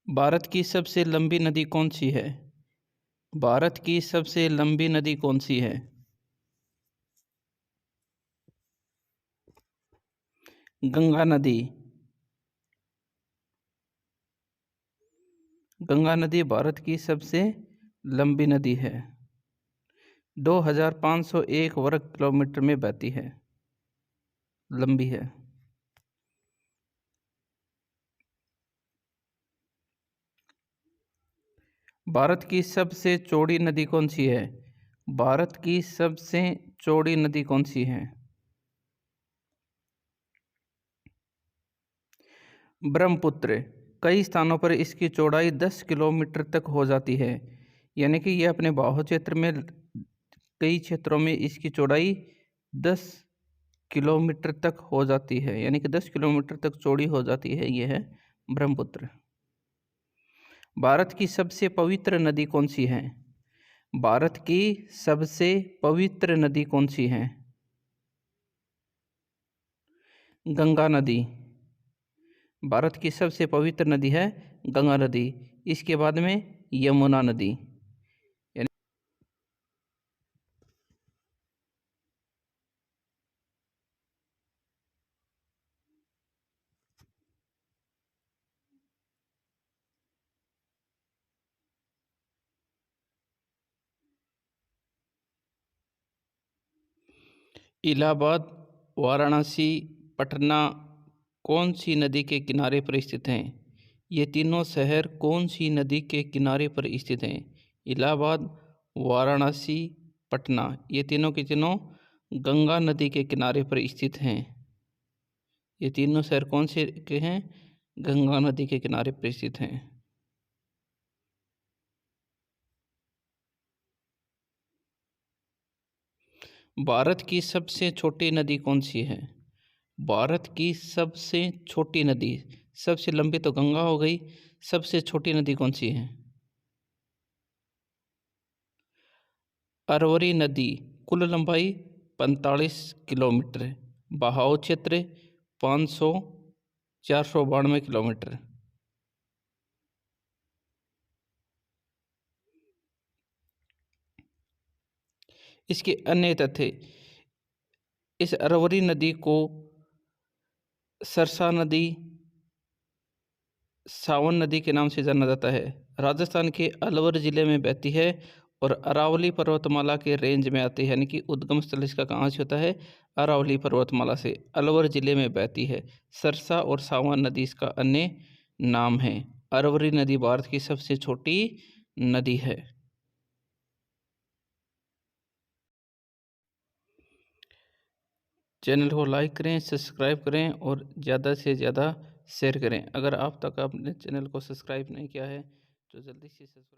भारत की सबसे लंबी नदी कौन सी है? भारत की सबसे लंबी नदी कौन सी है? गंगा नदी। गंगा नदी भारत की सबसे लंबी नदी है। 2501 वर्ग किलोमीटर में बहती है। लंबी है। भारत की सबसे चौड़ी नदी कौन सी है? भारत की सबसे चौड़ी नदी कौन सी है? ब्रह्मपुत्र। कई स्थानों पर इसकी चौड़ाई 10 किलोमीटर तक हो जाती है। यानी कि यह अपने बाहु क्षेत्र में कई क्षेत्रों में इसकी चौड़ाई 10 किलोमीटर तक हो जाती है। यानी कि 10 किलोमीटर तक चौड़ी हो जाती है। यह है ब्रह्मपुत्र। भारत की सबसे पवित्र नदी कौन सी है? भारत की सबसे पवित्र नदी कौन सी है? गंगा नदी। भारत की सबसे पवित्र नदी है गंगा नदी। इसके बाद में यमुना नदी। इलाहाबाद, वाराणसी, पटना कौन सी नदी के किनारे पर स्थित हैं? ये तीनों शहर कौन सी नदी के किनारे पर स्थित हैं? इलाहाबाद, वाराणसी, पटना ये तीनों के तीनों गंगा नदी के किनारे पर स्थित हैं। ये तीनों शहर कौन से के हैं? गंगा नदी के किनारे पर स्थित हैं। भारत की सबसे छोटी नदी कौन सी है? भारत की सबसे छोटी नदी, सबसे लंबी तो गंगा हो गई, सबसे छोटी नदी कौन सी है? अरवरी नदी। कुल लंबाई 45 किलोमीटर, बहाव क्षेत्र 492 किलोमीटर। इसके अन्य तथ्य, इस अरवरी नदी को सरसा नदी, सावन नदी के नाम से जाना जाता है। राजस्थान के अलवर जिले में बहती है और अरावली पर्वतमाला के रेंज में आती है। यानी कि उद्गम स्थल इसका कहाँ से होता है? अरावली पर्वतमाला से अलवर जिले में बहती है। सरसा और सावन नदी इसका अन्य नाम है। अरवरी नदी भारत की सबसे छोटी नदी है। चैनल को लाइक करें, सब्सक्राइब करें और ज़्यादा से ज़्यादा शेयर करें। अगर आप तक आपने चैनल को सब्सक्राइब नहीं किया है तो जल्दी से सब्सक्राइब